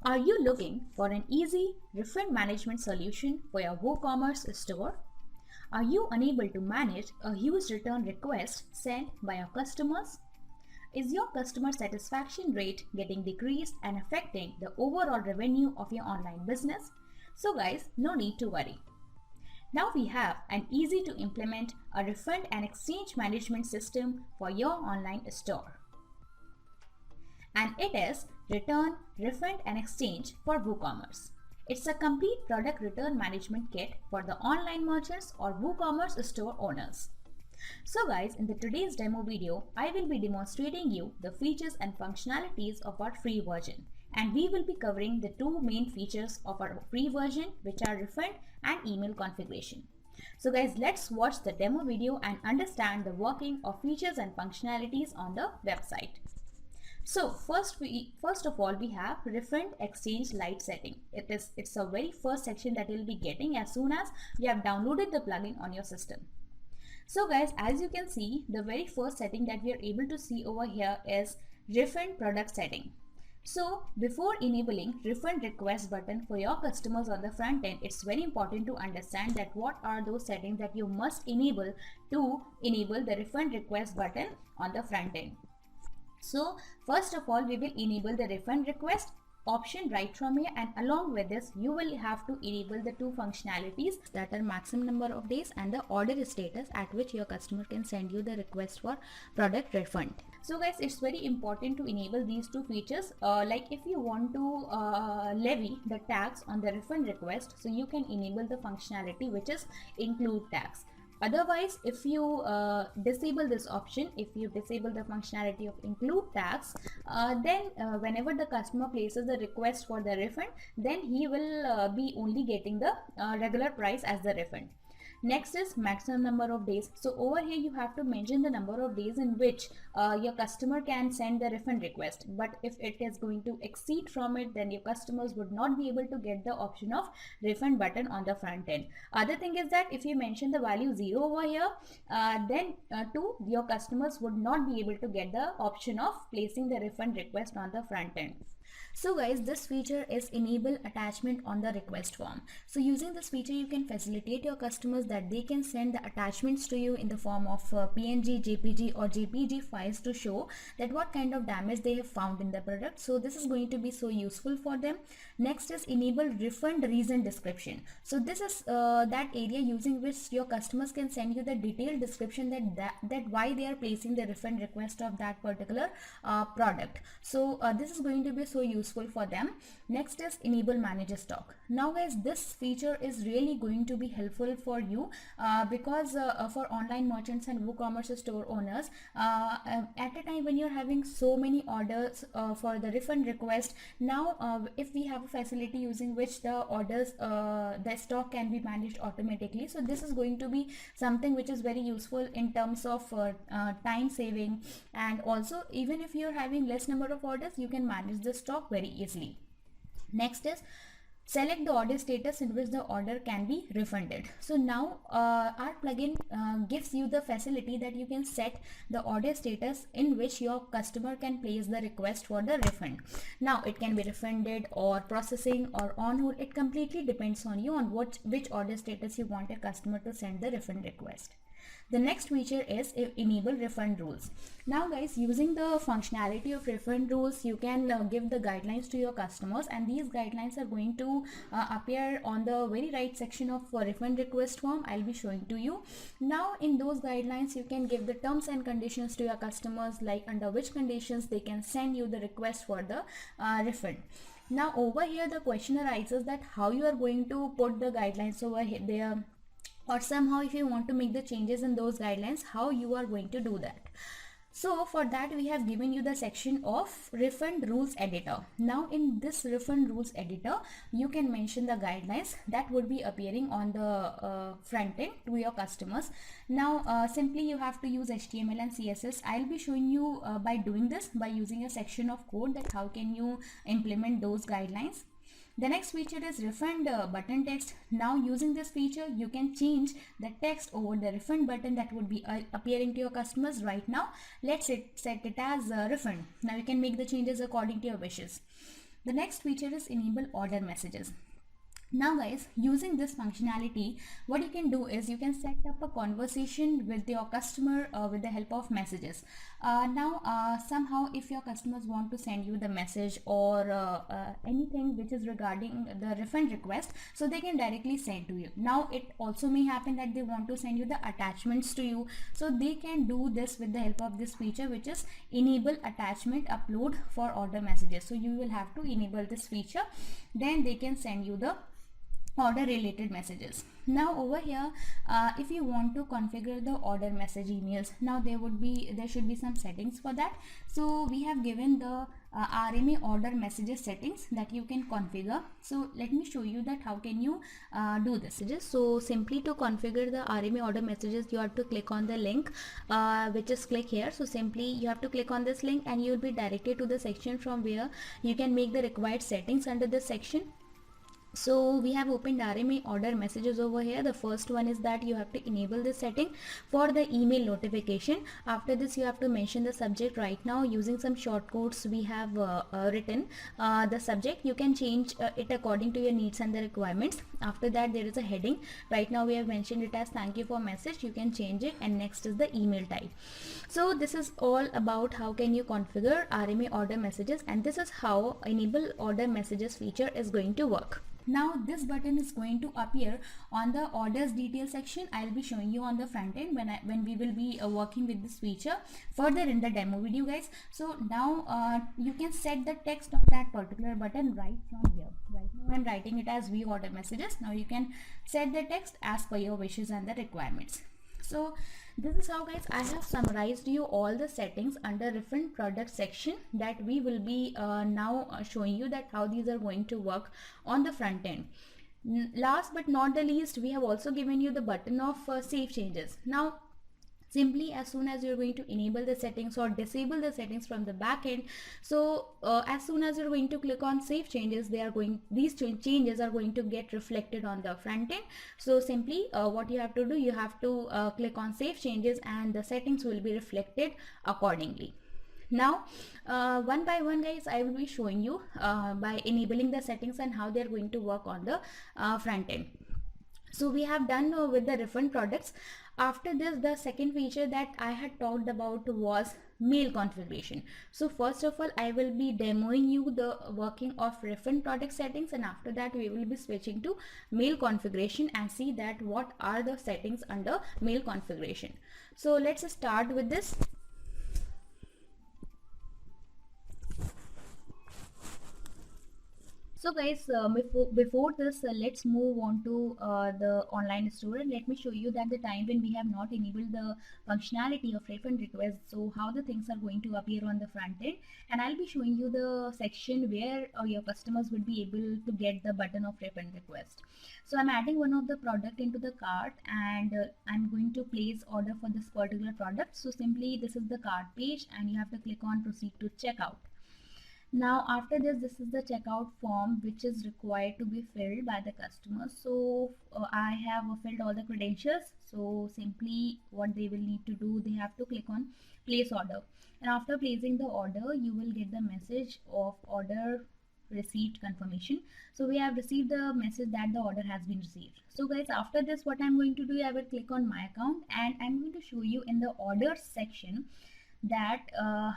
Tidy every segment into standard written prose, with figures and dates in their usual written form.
Are you looking for an easy refund management solution for your WooCommerce store? Are you unable to manage a huge return request sent by your customers? Is your customer satisfaction rate getting decreased and affecting the overall revenue of your online business? So guys, no need to worry. Now we have an easy to implement a refund and exchange management system for your online store. And it is Return, Refund and Exchange for WooCommerce. It's a complete product return management kit for the online merchants or WooCommerce store owners. So guys, in the today's demo video, I will be demonstrating you the features and functionalities of our free version. And we will be covering the two main features of our free version, which are refund and email configuration. So guys, let's watch the demo video and understand the working of features and functionalities on the website. So first of all we have refund exchange light setting. It's a very first section that you'll be getting as soon as you have downloaded the plugin on your system. So guys, as you can see, the very first setting that we are able to see over here is refund product setting. So before enabling refund request button for your customers on the front end, it's very important to understand that what are those settings that you must enable to enable the refund request button on the front end. So first of all, we will enable the refund request option right from here, and along with this you will have to enable the two functionalities that are maximum number of days and the order status at which your customer can send you the request for product refund. So guys, it's very important to enable these two features. Like if you want to levy the tax on the refund request, so you can enable the functionality which is include tax. Otherwise, if you disable this option, if you disable the functionality of include tax, then whenever the customer places the request for the refund, then he will be only getting the regular price as the refund. Next is maximum number of days. So over here you have to mention the number of days in which your customer can send the refund request. But if it is going to exceed from it, then your customers would not be able to get the option of refund button on the front end. Other thing is that if you mention the value 0 over here, then your customers would not be able to get the option of placing the refund request on the front end. So guys, this feature is enable attachment on the request form. So using this feature, you can facilitate your customers that they can send the attachments to you in the form of PNG, JPG or JPG files to show that what kind of damage they have found in the product. So this is going to be so useful for them. Next is enable refund reason description. So this is that area using which your customers can send you the detailed description that why they are placing the refund request of that particular product. So this is going to be so useful for them. Next is enable manage stock. Now guys, this feature is really going to be helpful for you because for online merchants and WooCommerce store owners, at a time when you're having so many orders for the refund request, now if we have a facility using which the orders, the stock can be managed automatically. So this is going to be something which is very useful in terms of time saving, and also even if you're having less number of orders, you can manage the stock very easily. Next is select the order status in which the order can be refunded. So now our plugin gives you the facility that you can set the order status in which your customer can place the request for the refund. Now it can be refunded or processing or on hold. It completely depends on you on which order status you want a customer to send the refund request. The next feature is enable refund rules. Now guys, using the functionality of refund rules, you can give the guidelines to your customers, and these guidelines are going to appear on the very right section of refund request form. I'll be showing to you. Now in those guidelines, you can give the terms and conditions to your customers, like under which conditions they can send you the request for the refund. Now over here the question arises that how you are going to put the guidelines over here there, or somehow if you want to make the changes in those guidelines, how you are going to do that. So for that we have given you the section of refund rules editor. Now in this refund rules editor, you can mention the guidelines that would be appearing on the front end to your customers. Now simply you have to use HTML and CSS. I'll be showing you by doing this by using a section of code that how can you implement those guidelines. The next feature is refund button text. Now using this feature, you can change the text over the refund button that would be appearing to your customers right now. Let's set it as refund. Now you can make the changes according to your wishes. The next feature is enable order messages. Now guys, using this functionality, what you can do is you can set up a conversation with your customer with the help of messages. Somehow if your customers want to send you the message or anything which is regarding the refund request, so they can directly send to you. Now it also may happen that they want to send you the attachments to you, so they can do this with the help of this feature, which is enable attachment upload for order messages. So you will have to enable this feature, then they can send you the order related messages. Now over here, if you want to configure the order message emails, now there should be some settings for that. So we have given the RMA order messages settings that you can configure. So let me show you that how can you do this. So simply to configure the RMA order messages, you have to click on the link which is click here. So simply you have to click on this link and you will be directed to the section from where you can make the required settings under this section. So we have opened RMA order messages over here. The first one is that you have to enable this setting for the email notification. After this, you have to mention the subject. Right now using some shortcodes we have written the subject. You can change it according to your needs and the requirements. After that, there is a heading. Right now we have mentioned it as thank you for message. You can change it, and next is the email type. So this is all about how can you configure RMA order messages, and this is how enable order messages feature is going to work. Now this button is going to appear on the orders detail section. I'll be showing you on the front end when we will be working with this feature further in the demo video, guys. So now you can set the text of that particular button right from here. Right now I'm writing it as view order messages. Now you can set the text as per your wishes and the requirements. So this is how, guys, I have summarized you all the settings under refund product section that we will be now showing you that how these are going to work on the front end. Last but not the least, we have also given you the button of save changes. Now simply as soon as you're going to enable the settings or disable the settings from the back end, so as soon as you're going to click on save changes, these changes are going to get reflected on the front end. So simply what you have to do, you have to click on save changes and the settings will be reflected accordingly. Now one by one, guys, I will be showing you by enabling the settings and how they're going to work on the front end. So we have done with the refund products. After this, the second feature that I had talked about was mail configuration. So first of all, I will be demoing you the working of refund product settings, and after that we will be switching to mail configuration and see that what are the settings under mail configuration. So let's start with this. So guys, before this, let's move on to the online store, and let me show you that the time when we have not enabled the functionality of refund request, so how the things are going to appear on the front end. And I'll be showing you the section where your customers would be able to get the button of refund request. So I'm adding one of the product into the cart, and I'm going to place order for this particular product. So simply this is the cart page, and you have to click on proceed to checkout. Now after this is the checkout form which is required to be filled by the customer. So I have filled all the credentials. So simply what they will need to do, they have to click on place order, and after placing the order you will get the message of order receipt confirmation. So we have received the message that the order has been received. So guys, after this what I'm going to do, I will click on my account, and I'm going to show you in the orders section that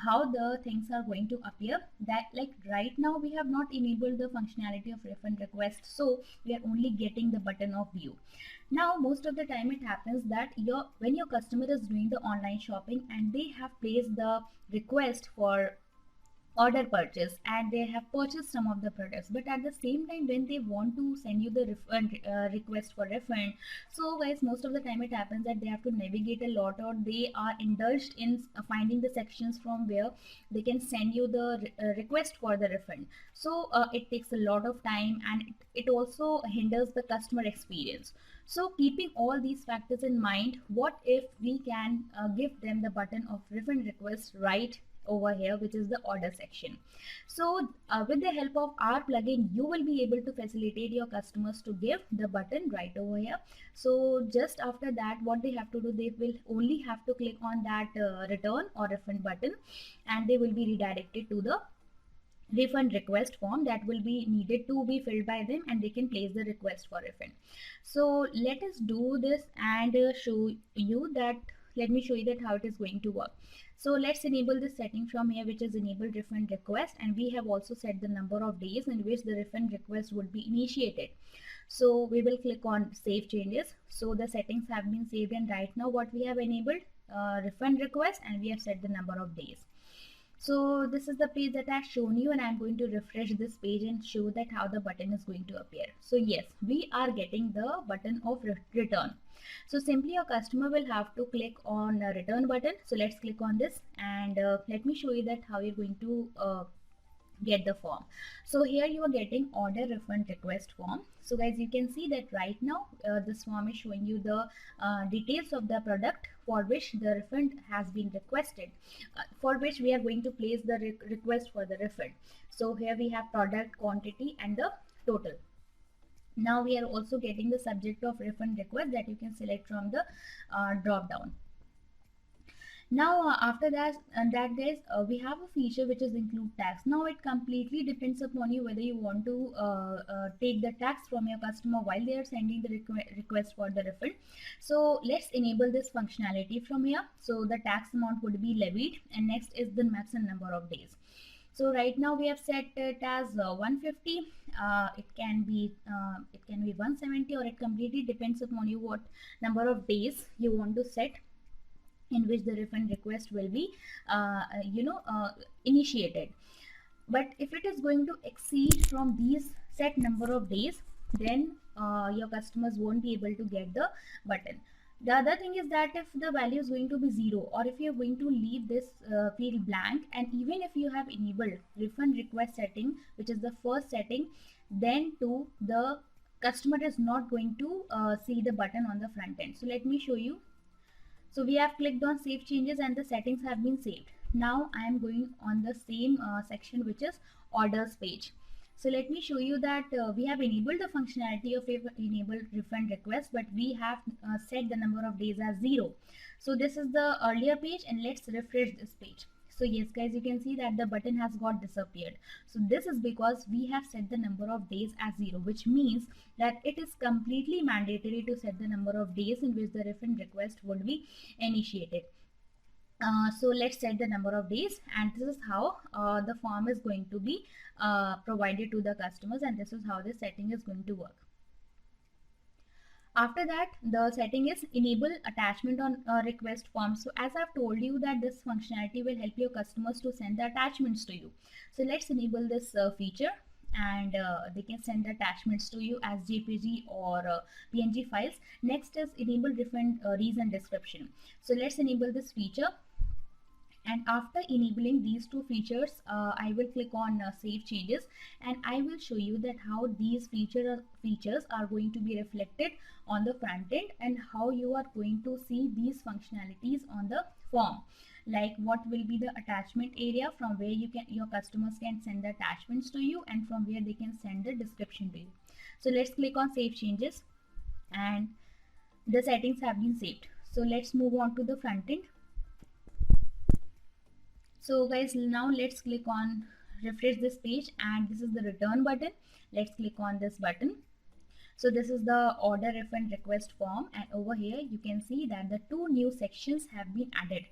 how the things are going to appear. That like right now we have not enabled the functionality of refund request, so we are only getting the button of view. Now most of the time it happens that when your customer is doing the online shopping and they have placed the request for order purchase and they have purchased some of the products, but at the same time when they want to send you the refund request for refund, so guys, most of the time it happens that they have to navigate a lot, or they are indulged in finding the sections from where they can send you the request for the refund. So it takes a lot of time, and it also hinders the customer experience. So keeping all these factors in mind, what if we can give them the button of refund request right over here, which is the order section. So with the help of our plugin, you will be able to facilitate your customers to give the button right over here. So just after that, what they have to do, they will only have to click on that return or refund button, and they will be redirected to the refund request form that will be needed to be filled by them, and they can place the request for refund. So let us do this and show you that. Let me show you that how it is going to work. So let's enable this setting from here, which is enable refund request, and we have also set the number of days in which the refund request would be initiated. So we will click on save changes. So the settings have been saved, and right now what we have enabled, refund request, and we have set the number of days. So this is the page that I've shown you, and I'm going to refresh this page and show that how the button is going to appear. So yes, we are getting the button of return. So simply your customer will have to click on a return button. So let's click on this, and let me show you that how you're going to get the form. So here you are getting order refund request form. So guys, you can see that right now this form is showing you the details of the product for which the refund has been requested, for which we are going to place the request for the refund. So here we have product, quantity, and the total. Now we are also getting the subject of refund request that you can select from the drop down. Now after that, guys, we have a feature which is include tax. Now it completely depends upon you whether you want to take the tax from your customer while they are sending the request for the refund. So let's enable this functionality from here. So the tax amount would be levied, and next is the maximum number of days. So right now we have set it as 150. It can be 170, or it completely depends upon you what number of days you want to set in which the refund request will be initiated. But if it is going to exceed from these set number of days, then your customers won't be able to get the button. The other thing is that if the value is going to be 0, or if you're going to leave this field blank, and even if you have enabled refund request setting, which is the first setting, then too the customer is not going to see the button on the front end. So let me show you. So we have clicked on save changes, and the settings have been saved. Now I am going on the same section, which is orders page. So let me show you that we have enabled the functionality of enable refund request, but we have set the number of days as 0. So this is the earlier page, and let's refresh this page. So yes guys, you can see that the button has got disappeared. So this is because we have set the number of days as 0, which means that it is completely mandatory to set the number of days in which the refund request would be initiated. So let's set the number of days, and this is how the form is going to be provided to the customers, and this is how the setting is going to work. After that, the setting is enable attachment on request form. So as I've told you that this functionality will help your customers to send the attachments to you. So let's enable this feature, and they can send the attachments to you as JPG or PNG files. Next is enable refund reason description. So let's enable this feature. And after enabling these two features, I will click on save changes, and I will show you that how these features are going to be reflected on the front end, and how you are going to see these functionalities on the form. Like what will be the attachment area from where your customers can send the attachments to you, and from where they can send the description to you. So let's click on save changes, and the settings have been saved. So let's move on to the front end. So guys, now let's click on refresh this page, and this is the return button. Let's click on this button. So this is the order refund request form, and over here you can see that the two new sections have been added,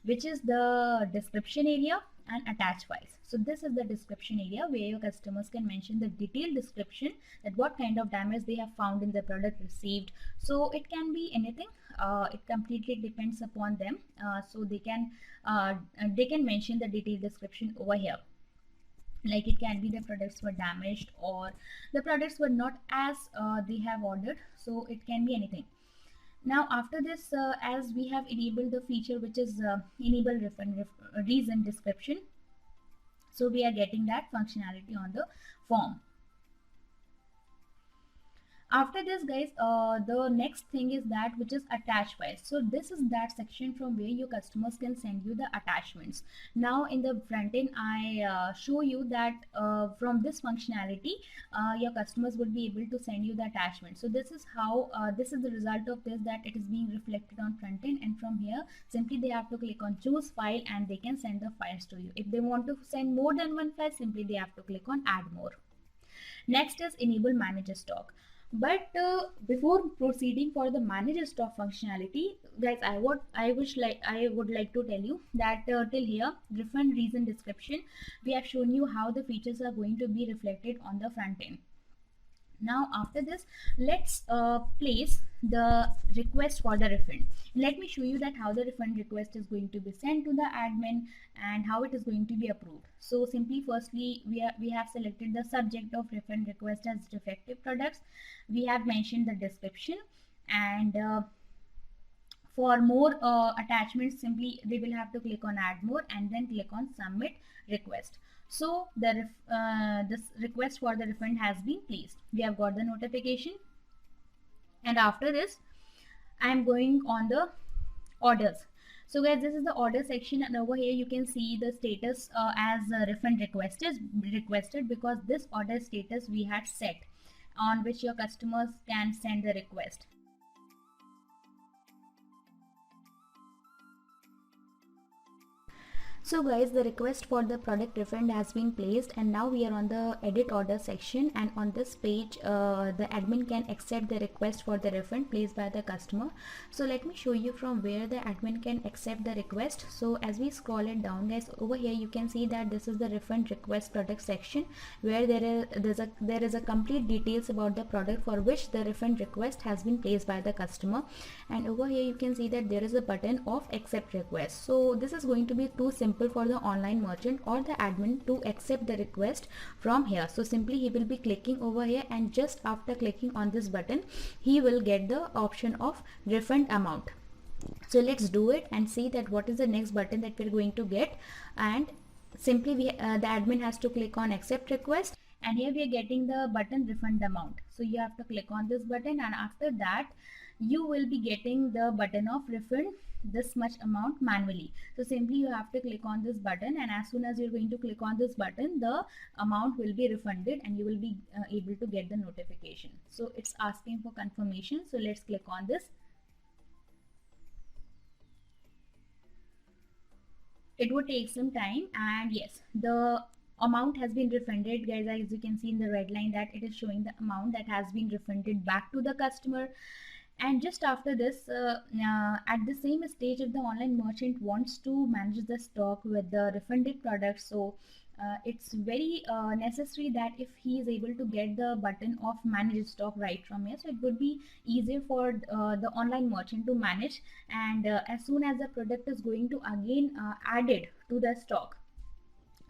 which is the description area and attach files. So this is the description area where your customers can mention the detailed description, that what kind of damage they have found in the product received. So it can be anything. It completely depends upon them. So they can mention the detailed description over here. Like it can be the products were damaged, or the products were not as they have ordered. So it can be anything. Now after this, as we have enabled the feature which is enable refund reason description, so we are getting that functionality on the form. After this, guys, the next thing is that which is attach files. So this is that section from where your customers can send you the attachments. Now in the front end, I show you that from this functionality, your customers would be able to send you the attachment. So this is how this is the result of this, that it is being reflected on front end, and from here simply they have to click on choose file and they can send the files to you. If they want to send more than one file, simply they have to click on add more. Next is enable manage stock. But before proceeding for the manage stock functionality, guys, I would like to tell you that till here, different reason description, we have shown you how the features are going to be reflected on the front end. Now after this, let's place the request for the refund. Let me show you that how the refund request is going to be sent to the admin and how it is going to be approved. So simply, firstly, we have selected the subject of refund request as defective products. We have mentioned the description, and for more attachments, simply they will have to click on add more and then click on submit request. So this request for the refund has been placed. We have got the notification, and after this I am going on the orders. So guys, this is the order section, and over here you can see the status as refund request is requested, because this order status we had set on which your customers can send the request. So guys, the request for the product refund has been placed, and now we are on the edit order section, and on this page the admin can accept the request for the refund placed by the customer. So let me show you from where the admin can accept the request. So as we scroll it down, guys, over here you can see that this is the refund request product section, where there is a complete details about the product for which the refund request has been placed by the customer. And over here you can see that there is a button of accept request. So this is going to be too simple for the online merchant or the admin to accept the request from here. So simply he will be clicking over here, and just after clicking on this button, he will get the option of refund amount. So let's do it and see that what is the next button that we're going to get. And simply the admin has to click on accept request, and here we are getting the button refund amount. So you have to click on this button, and after that you will be getting the button of refund this much amount manually. So simply you have to click on this button, and as soon as you're going to click on this button, the amount will be refunded and you will be able to get the notification. So it's asking for confirmation, so let's click on this. It would take some time, and yes, the amount has been refunded, guys. As you can see in the red line, that it is showing the amount that has been refunded back to the customer. And just after this, at the same stage, if the online merchant wants to manage the stock with the refunded products, so it's very necessary that if he is able to get the button of manage stock right from here, so it would be easier for the online merchant to manage. And as soon as the product is going to again added to the stock,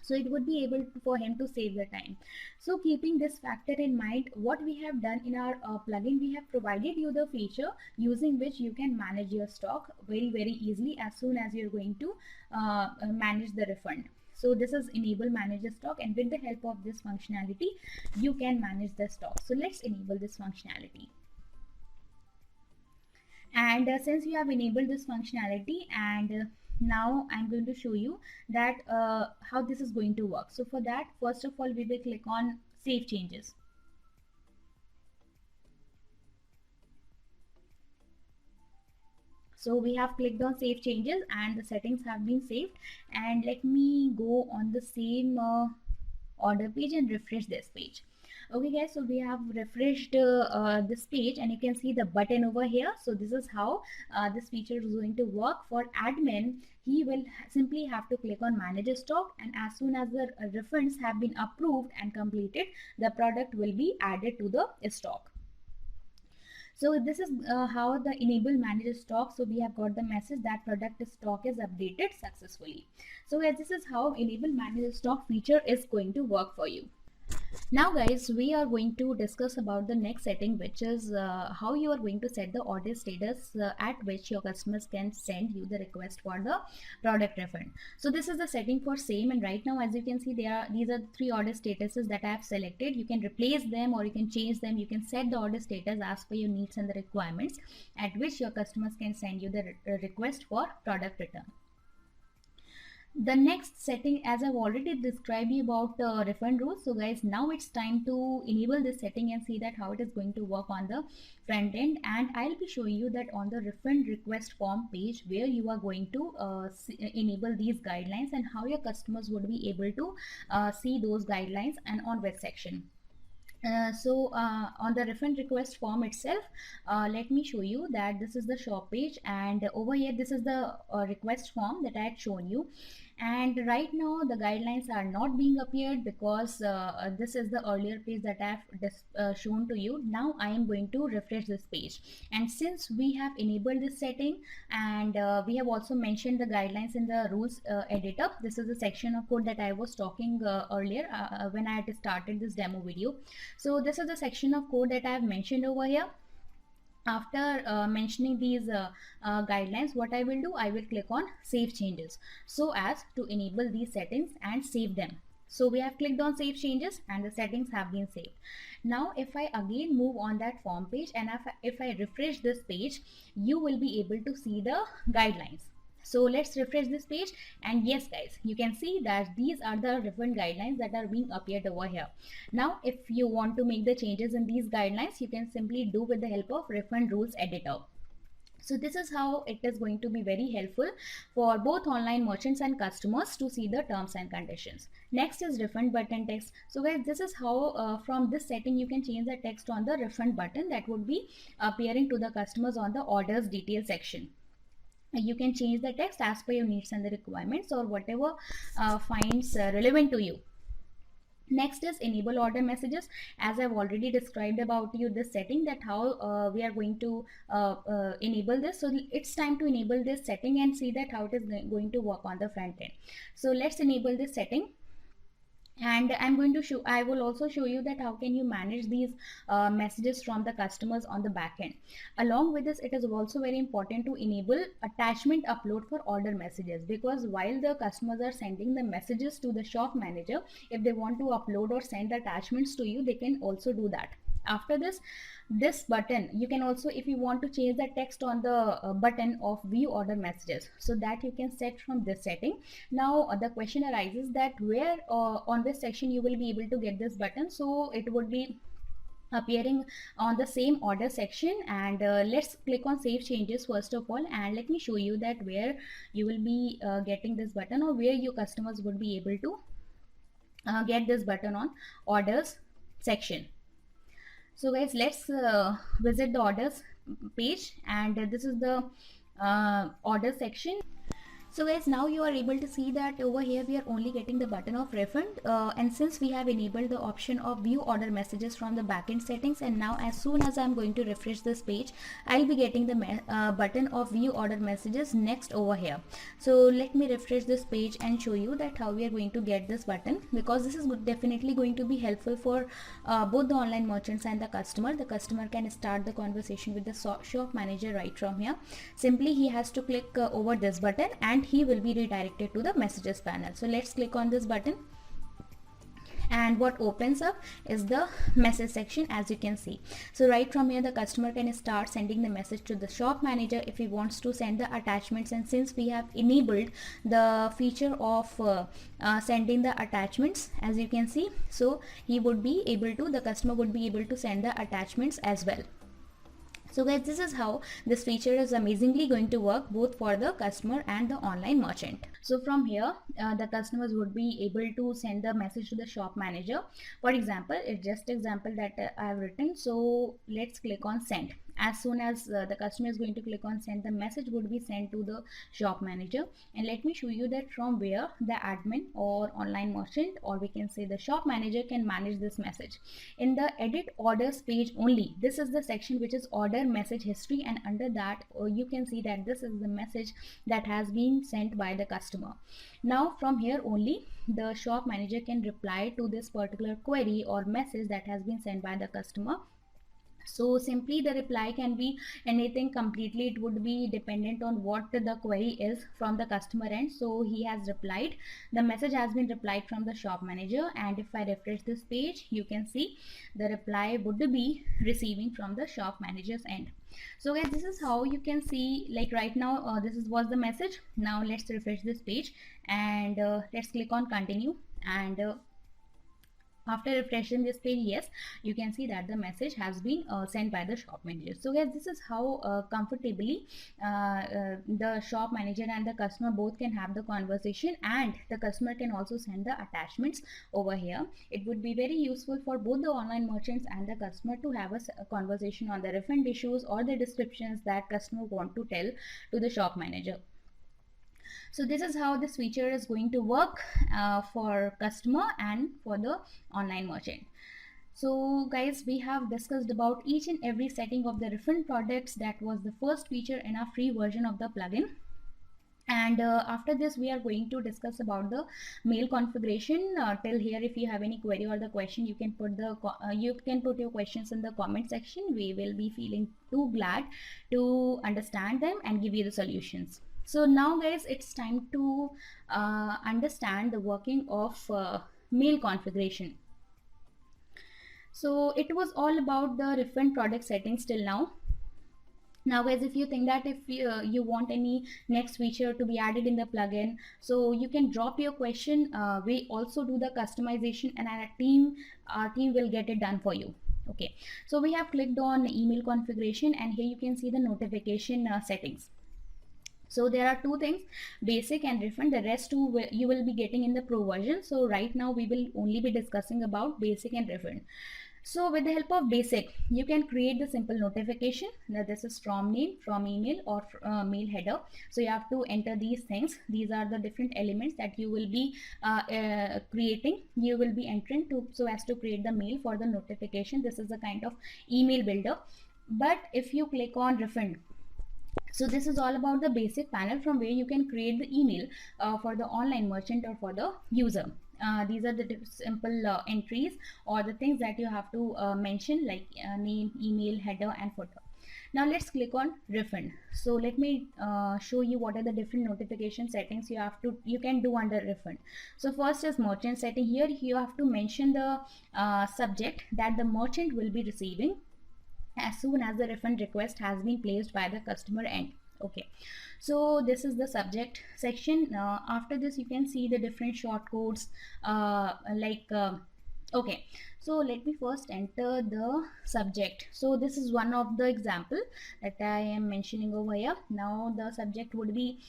so it would be able for him to save the time. So keeping this factor in mind, what we have done in our plugin, we have provided you the feature using which you can manage your stock very easily as soon as you're going to manage the refund. So this is enable manage the stock, and with the help of this functionality you can manage the stock. So let's enable this functionality. And since we have enabled this functionality, and now I'm going to show you that how this is going to work. So for that, first of all, we will click on save changes. So we have clicked on save changes and the settings have been saved. And let me go on the same order page and refresh this page. Okay guys, so we have refreshed this page, and you can see the button over here. So this is how this feature is going to work. For admin, he will simply have to click on manage stock, and as soon as the refunds have been approved and completed, the product will be added to the stock. So this is how the enable manage stock. So we have got the message that product stock is updated successfully. So guys, this is how enable manage stock feature is going to work for you. Now guys, we are going to discuss about the next setting, which is how you are going to set the order status at which your customers can send you the request for the product refund. So this is the setting for same, and right now as you can see, these are three order statuses that I have selected. You can replace them or you can change them. You can set the order status as per your needs and the requirements at which your customers can send you the request for product return. The next setting, as I've already described you about refund rules, so guys, now it's time to enable this setting and see that how it is going to work on the front end. And I'll be showing you that on the refund request form page where you are going to enable these guidelines and how your customers would be able to see those guidelines and on which section. On the refund request form itself, let me show you that this is the shop page, and over here this is the request form that I had shown you. And right now the guidelines are not being appeared because this is the earlier page that I have shown to you. Now I am going to refresh this page, and since we have enabled this setting and we have also mentioned the guidelines in the rules editor, this is the section of code that I was talking earlier when I had started this demo video. So this is the section of code that I have mentioned over here. After mentioning these guidelines, what I will do, I will click on save changes so as to enable these settings and save them. So we have clicked on save changes and the settings have been saved. Now if I again move on that form page and if I refresh this page, you will be able to see the guidelines. So let's refresh this page, and yes guys, you can see that these are the refund guidelines that are being appeared over here. Now if you want to make the changes in these guidelines, you can simply do with the help of refund rules editor. So this is how it is going to be very helpful for both online merchants and customers to see the terms and conditions. Next is refund button text. So guys, this is how from this setting you can change the text on the refund button that would be appearing to the customers on the orders detail section. You can change the text as per your needs and the requirements or whatever finds relevant to you. Next is enable order messages. As I've already described about you this setting, that how we are going to enable this. So it's time to enable this setting and see that how it is going to work on the front end. So let's enable this setting. And I will also show you that how can you manage these messages from the customers on the back end. Along with this, it is also very important to enable attachment upload for order messages, because while the customers are sending the messages to the shop manager, if they want to upload or send attachments to you, they can also do that. After this button, you can also, if you want to change the text on the button of view order messages, so that you can set from this setting. Now the question arises that where on this section you will be able to get this button. So it would be appearing on the same order section, and let's click on save changes first of all, and let me show you that where you will be getting this button, or where your customers would be able to get this button on orders section. So guys, let's visit the orders page, and this is the order section. So guys, now you are able to see that over here we are only getting the button of refund, and since we have enabled the option of view order messages from the backend settings, and now as soon as I'm going to refresh this page, I'll be getting the button of view order messages next over here. So let me refresh this page and show you that how we are going to get this button, because this is definitely going to be helpful for both the online merchants and the customer. The customer can start the conversation with the shop manager right from here. Simply he has to click over this button and he will be redirected to the messages panel. So let's click on this button, and what opens up is the message section, as you can see. So right from here the customer can start sending the message to the shop manager if he wants to send the attachments, and since we have enabled the feature of sending the attachments, as you can see, so he would be able to, the customer would be able to send the attachments as well. So guys, this is how this feature is amazingly going to work both for the customer and the online merchant. So from here, the customers would be able to send the message to the shop manager. For example, it's just example that I have written. So let's click on send, As soon as the customer is going to click on send, the message would be sent to the shop manager. And let me show you that from where the admin or online merchant, or we can say the shop manager, can manage this message. In the edit orders page only, this is the section which is order message history, and under that you can see that this is the message that has been sent by the customer. Now from here only the shop manager can reply to this particular query or message that has been sent by the customer. So simply the reply can be anything completely. It would be dependent on what the query is from the customer end. So he has replied, the message has been replied from the shop manager, and if I refresh this page, you can see the reply would be receiving from the shop manager's end. So guys, this is how you can see, like right now this was the message. Now let's refresh this page and let's click on continue, and after refreshing this page, yes, you can see that the message has been sent by the shop manager. So guys, this is how comfortably the shop manager and the customer both can have the conversation, and the customer can also send the attachments over here. It would be very useful for both the online merchants and the customer to have a conversation on the refund issues or the descriptions that customer want to tell to the shop manager. So this is how this feature is going to work for customer and for the online merchant. So guys, we have discussed about each and every setting of the refund products. That was the first feature in our free version of the plugin. And after this we are going to discuss about the mail configuration. Till here, if you have any query or the question, you can put your questions in the comment section. We will be feeling too glad to understand them and give you the solutions. So now guys, it's time to understand the working of mail configuration. So it was all about the refund product settings till now. Now guys, if you think that if you want any next feature to be added in the plugin, so you can drop your question. We also do the customization, and our team will get it done for you. Okay, so we have clicked on email configuration, and here you can see the notification settings. So there are two things, basic and refund. The rest two you will be getting in the pro version. So right now we will only be discussing about basic and refund. So with the help of basic, you can create the simple notification. Now this is from name, from email, or mail header. So you have to enter these things. These are the different elements that you will be creating. You will be entering to so as to create the mail for the notification. This is a kind of email builder. But if you click on refund, so this is all about the basic panel from where you can create the email for the online merchant or for the user. These are the simple entries or the things that you have to mention, like name, email, header and footer. Now let's click on refund. So let me show you what are the different notification settings you can do under refund. So first is merchant setting. Here you have to mention the subject that the merchant will be receiving as soon as the refund request has been placed by the customer end. Okay, so this is the subject section. After this you can see the different short codes okay, so let me first enter the subject. So this is one of the example that I am mentioning over here. Now the subject would be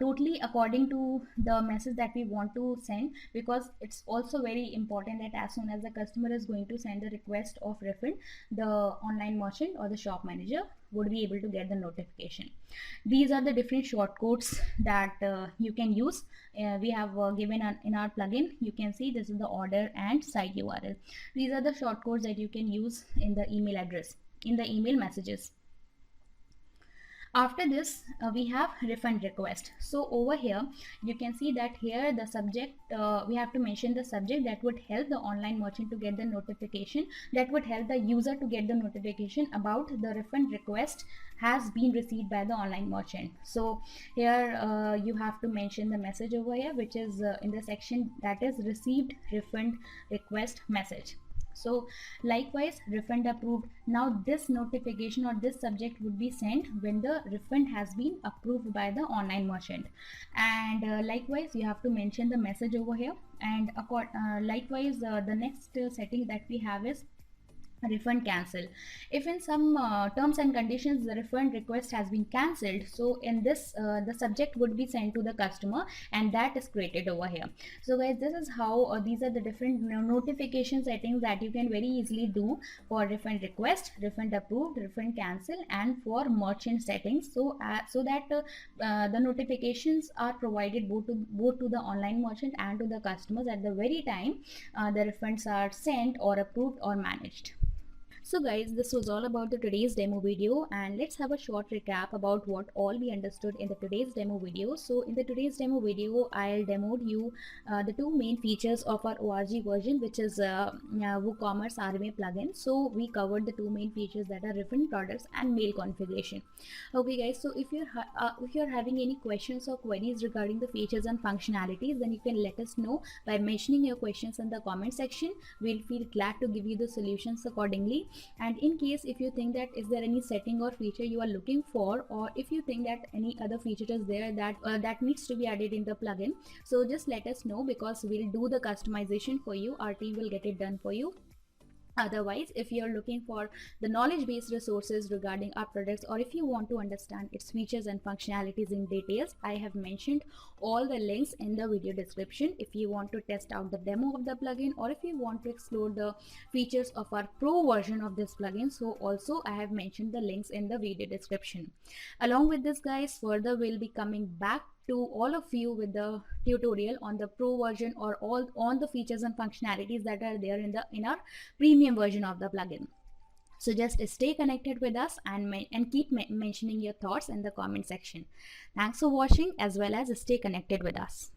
totally according to the message that we want to send, because it's also very important that as soon as the customer is going to send the request of refund, the online merchant or the shop manager would be able to get the notification. These are the different shortcodes that you can use. We have given in our plugin. You can see this is the order and site URL. These are the shortcodes that you can use in the email address, in the email messages. After this we have refund request. So over here you can see that here the subject, we have to mention the subject that would help the online merchant to get the notification, that would help the user to get the notification about the refund request has been received by the online merchant. So here you have to mention the message over here, which is in the section that is received refund request message. So likewise, refund approved. Now this notification or this subject would be sent when the refund has been approved by the online merchant. And likewise you have to mention the message over here. And likewise the next setting that we have is refund cancel. If in some terms and conditions the refund request has been cancelled, so in this the subject would be sent to the customer, and that is created over here. So guys, this is how these are the different notification settings that you can very easily do for refund request, refund approved, refund cancel, and for merchant settings. So that the notifications are provided both to the online merchant and to the customers at the very time the refunds are sent or approved or managed. So guys, this was all about the today's demo video, and let's have a short recap about what all we understood in the today's demo video. So in the today's demo video, I'll demo you the two main features of our ORG version, which is WooCommerce RMA plugin. So we covered the two main features, that are refund products and mail configuration. Okay guys, so if you're having any questions or queries regarding the features and functionalities, then you can let us know by mentioning your questions in the comment section. We'll feel glad to give you the solutions accordingly. And in case if you think that is there any setting or feature you are looking for, or if you think that any other feature is there that needs to be added in the plugin, so just let us know, because we'll do the customization for you. Our team will get it done for you. Otherwise, if you're looking for the knowledge-based resources regarding our products, or if you want to understand its features and functionalities in details, I have mentioned all the links in the video description. If you want to test out the demo of the plugin, or if you want to explore the features of our pro version of this plugin, so also I have mentioned the links in the video description. Along with this guys, further we'll be coming back to all of you with the tutorial on the pro version, or all on the features and functionalities that are there in our premium version of the plugin. So just stay connected with us and keep mentioning your thoughts in the comment section. Thanks for watching, as well as stay connected with us.